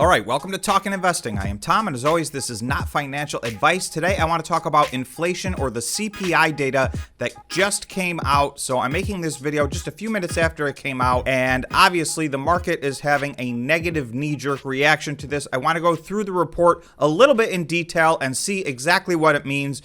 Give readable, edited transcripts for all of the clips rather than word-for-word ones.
All right, welcome to Talkin' Investing. I am Tom, and as always, this is not financial advice. Today, I want to talk about inflation, or the CPI data that just came out. So I'm making this video just a few minutes after it came out, and obviously the market is having a negative knee-jerk reaction to this. I want to go through the report a little bit in detail and see exactly what it means.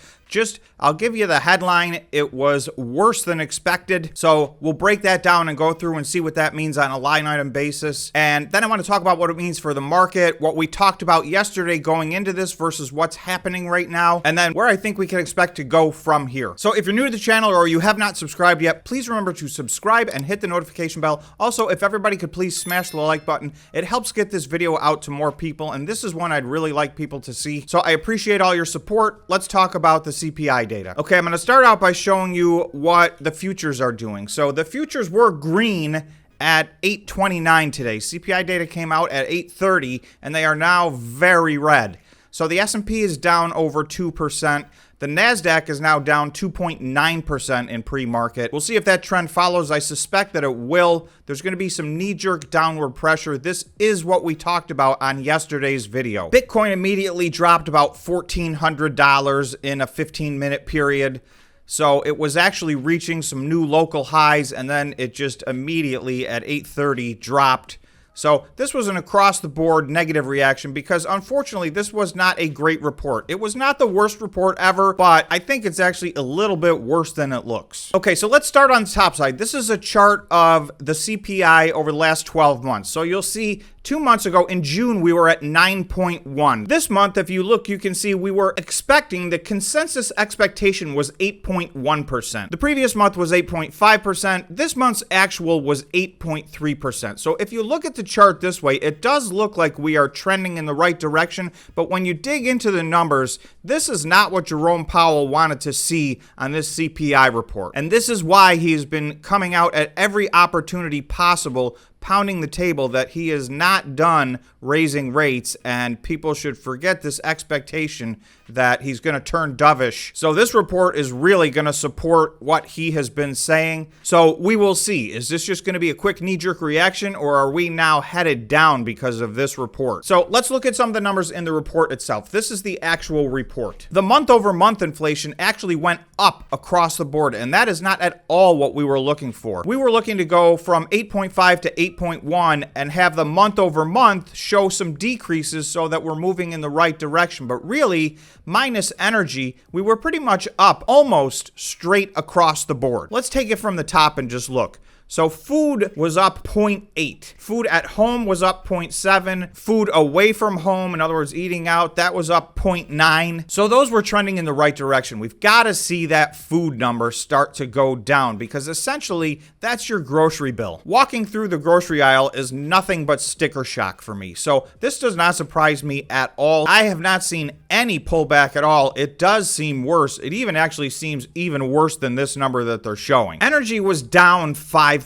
I'll give you the headline. It was worse than expected. So we'll break that down and go through and see what that means on a line item basis. And then I want to talk about what it means for the market, what we talked about yesterday going into this versus what's happening right now, and then where I think we can expect to go from here. So if you're new to the channel or you have not subscribed yet, please remember to subscribe and hit the notification bell. Also, if everybody could please smash the like button, it helps get this video out to more people. And this is one I'd really like people to see. So I appreciate all your support. Let's talk about the CPI data. Okay, I'm going to start out by showing you what the futures are doing. So the futures were green at 8:29 today. CPI data came out at 8:30, and they are now very red. So the S&P is down over 2%. The NASDAQ is now down 2.9% in pre-market. We'll see if that trend follows. I suspect that it will. There's going to be some knee-jerk downward pressure. This is what we talked about on yesterday's video. Bitcoin immediately dropped about $1,400 in a 15-minute period. So it was actually reaching some new local highs, and then it just immediately at 8:30 dropped. So this was an across-the-board negative reaction because, unfortunately, this was not a great report. It was not the worst report ever, but I think it's actually a little bit worse than it looks. Okay, so let's start on the top side. This is a chart of the CPI over the last 12 months. So you'll see 2 months ago in June, we were at 9.1. This month, if you look, you can see we were expecting, the consensus expectation was 8.1%. The previous month was 8.5%. This month's actual was 8.3%. So if you look at the chart this way, it does look like we are trending in the right direction, but when you dig into the numbers, this is not what Jerome Powell wanted to see on this CPI report. And this is why he has been coming out at every opportunity possible, pounding the table that he is not done raising rates, and people should forget this expectation that he's going to turn dovish. So this report is really going to support what he has been saying. So we will see. Is this just going to be a quick knee-jerk reaction, or are we now headed down because of this report? So let's look at some of the numbers in the report itself. This is the actual report. The month-over-month inflation actually went up across the board, and that is not at all what we were looking for. We were looking to go from 8.5 to 8.1 and have the month-over-month show some decreases so that we're moving in the right direction. But really, minus energy, we were pretty much up almost straight across the board. Let's take it from the top and just look. So food was up 0.8. Food at home was up 0.7. Food away from home, in other words, eating out, that was up 0.9. So those were trending in the right direction. We've got to see that food number start to go down because essentially that's your grocery bill. Walking through the grocery aisle is nothing but sticker shock for me. So this does not surprise me at all. I have not seen any pullback at all. It does seem worse. It even actually seems even worse than this number that they're showing. Energy was down 5%.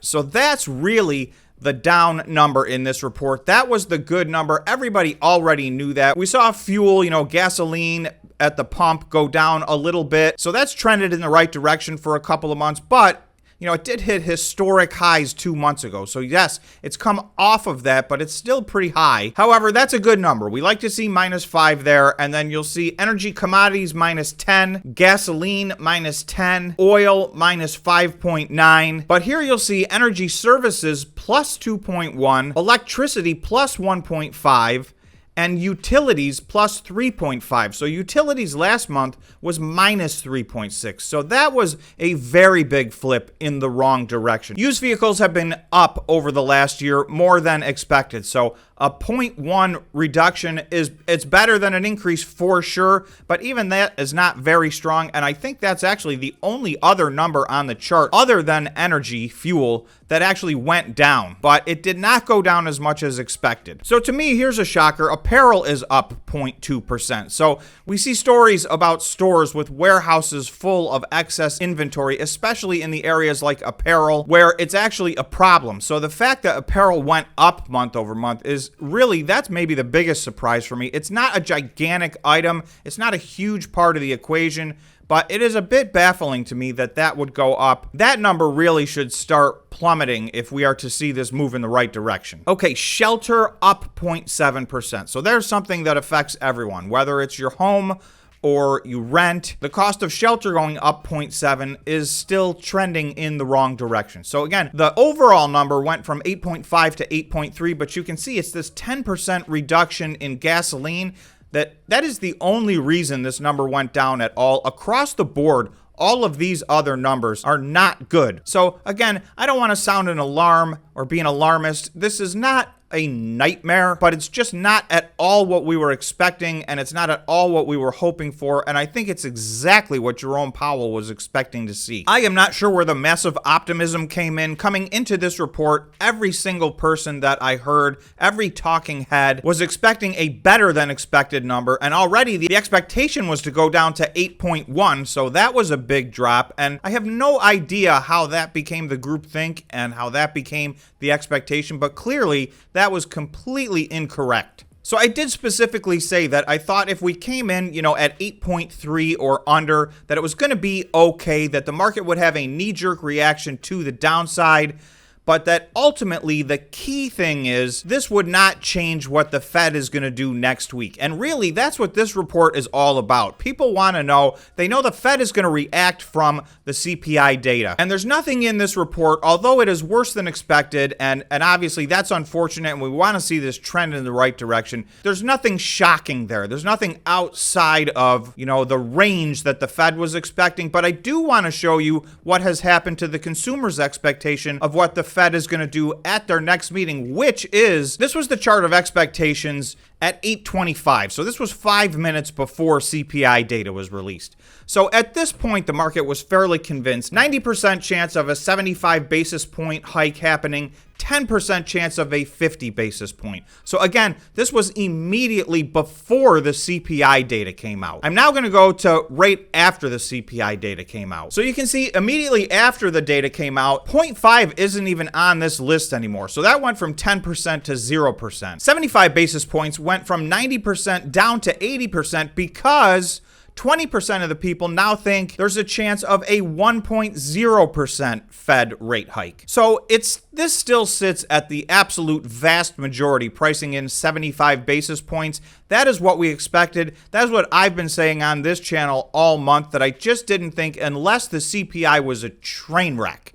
So that's really the down number in this report. That was the good number. Everybody already knew that. We saw fuel, gasoline at the pump go down a little bit. So that's trended in the right direction for a couple of months, but it did hit historic highs 2 months ago. So yes, it's come off of that, but it's still pretty high. However, that's a good number. We like to see -5 there. And then you'll see energy commodities -10, gasoline -10, oil -5.9. But here you'll see energy services +2.1, electricity +1.5, and utilities +3.5. So utilities last month was -3.6. So that was a very big flip in the wrong direction. Used vehicles have been up over the last year more than expected. So a 0.1 reduction it's better than an increase for sure, but even that is not very strong. And I think that's actually the only other number on the chart other than energy, fuel, that actually went down, but it did not go down as much as expected. So to me, here's a shocker. Apparel is up 0.2%. So we see stories about stores with warehouses full of excess inventory, especially in the areas like apparel, where it's actually a problem. So the fact that apparel went up month over month is really, that's maybe the biggest surprise for me. It's not a gigantic item. It's not a huge part of the equation, But it is a bit baffling to me that that would go up. That number really should start plummeting if we are to see this move in the right direction. Okay, shelter up 0.7%. So there's something that affects everyone, whether it's your home or you rent. The cost of shelter going up 0.7 is still trending in the wrong direction. So again, the overall number went from 8.5 to 8.3, but you can see it's this 10% reduction in gasoline. That is the only reason this number went down at all. Across the board, all of these other numbers are not good. So again, I don't want to sound an alarm or be an alarmist. This is not a nightmare, but it's just not at all what we were expecting, and it's not at all what we were hoping for, and I think it's exactly what Jerome Powell was expecting to see. I am not sure where the massive optimism came in. Coming into this report, every single person that I heard, every talking head, was expecting a better than expected number, and already the expectation was to go down to 8.1, so that was a big drop, and I have no idea how that became the groupthink and how that became the expectation, but clearly that was completely incorrect. So I did specifically say that I thought if we came in, at 8.3 or under, that it was going to be okay, that the market would have a knee-jerk reaction to the downside, but that ultimately the key thing is this would not change what the Fed is going to do next week. And really, that's what this report is all about. People want to know, they know the Fed is going to react from the CPI data. And there's nothing in this report, although it is worse than expected, and obviously that's unfortunate, and we want to see this trend in the right direction. There's nothing shocking there. There's nothing outside of, the range that the Fed was expecting. But I do want to show you what has happened to the consumer's expectation of what the Fed is going to do at their next meeting, which is, this was the chart of expectations at 8:25. So this was 5 minutes before CPI data was released. So at this point, the market was fairly convinced. 90% chance of a 75 basis point hike happening, 10% chance of a 50 basis point. So again, this was immediately before the CPI data came out. I'm now going to go to right after the CPI data came out. So you can see immediately after the data came out, 0.5 isn't even on this list anymore. So that went from 10% to 0%. 75 basis points went from 90% down to 80% because 20% of the people now think there's a chance of a 1.0% Fed rate hike. So this still sits at the absolute vast majority, pricing in 75 basis points. That is what we expected. That is what I've been saying on this channel all month, that I just didn't think, unless the CPI was a train wreck,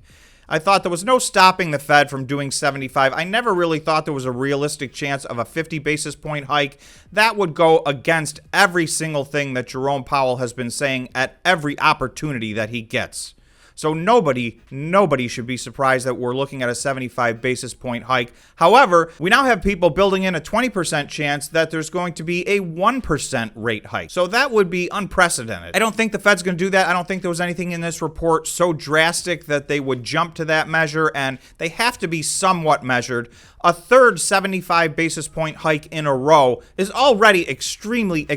I thought there was no stopping the Fed from doing 75. I never really thought there was a realistic chance of a 50 basis point hike. That would go against every single thing that Jerome Powell has been saying at every opportunity that he gets. So nobody should be surprised that we're looking at a 75 basis point hike. However, we now have people building in a 20% chance that there's going to be a 1% rate hike. So that would be unprecedented. I don't think the Fed's going to do that. I don't think there was anything in this report so drastic that they would jump to that measure, and they have to be somewhat measured. A third 75 basis point hike in a row is already extremely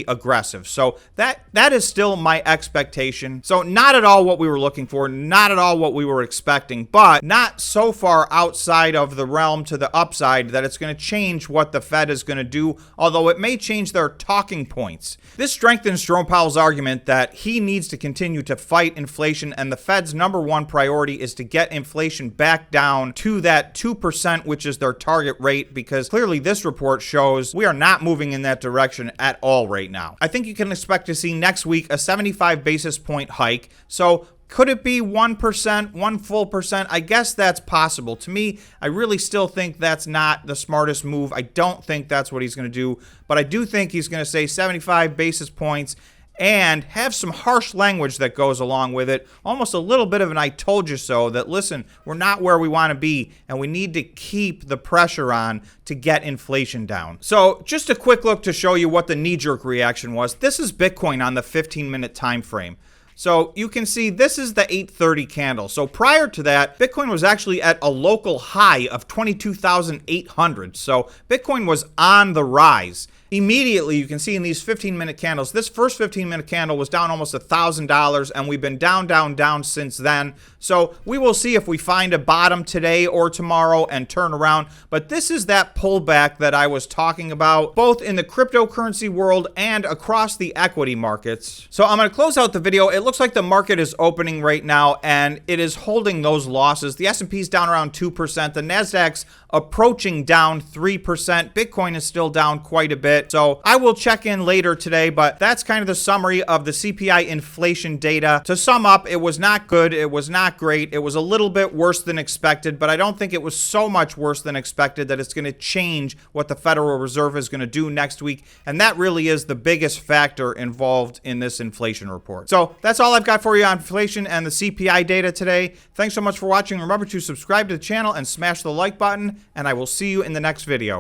aggressive. So that is still my expectation. So not at all what we were looking for, not at all what we were expecting, but not so far outside of the realm to the upside that it's going to change what the Fed is going to do, although it may change their talking points. This strengthens Jerome Powell's argument that he needs to continue to fight inflation, and the Fed's number one priority is to get inflation back down to that 2%, which is their target rate, because clearly this report shows we are not moving in that direction at all right now. I think you can expect to see next week a 75 basis point hike. So could it be 1%, 1 full percent? I guess that's possible. To me, I really still think that's not the smartest move. I don't think that's what he's going to do, but I do think he's going to say 75 basis points and have some harsh language that goes along with it, almost a little bit of an I told you so, that listen, we're not where we want to be, and we need to keep the pressure on to get inflation down. So just a quick look to show you what the knee-jerk reaction was. This is Bitcoin on the 15-minute time frame. So you can see this is the 830 candle. So prior to that, Bitcoin was actually at a local high of 22,800. So Bitcoin was on the rise. immediately you can see in these 15-minute candles, this first 15-minute candle was down almost $1,000, and we've been down since then. So we will see if we find a bottom today or tomorrow and turn around. But this is that pullback that I was talking about, both in the cryptocurrency world and across the equity markets. So I'm going to close out the video. It looks like the market is opening right now, and it is holding those losses. The S&P is down around 2%. The Nasdaq's approaching down 3%. Bitcoin is still down quite a bit. So I will check in later today, but that's kind of the summary of the CPI inflation data. To sum up, it was not good. It was not great. It was a little bit worse than expected, but I don't think it was so much worse than expected that it's going to change what the Federal Reserve is going to do next week. And that really is the biggest factor involved in this inflation report. So that's all I've got for you on inflation and the CPI data today. Thanks so much for watching. Remember to subscribe to the channel and smash the like button, and I will see you in the next video.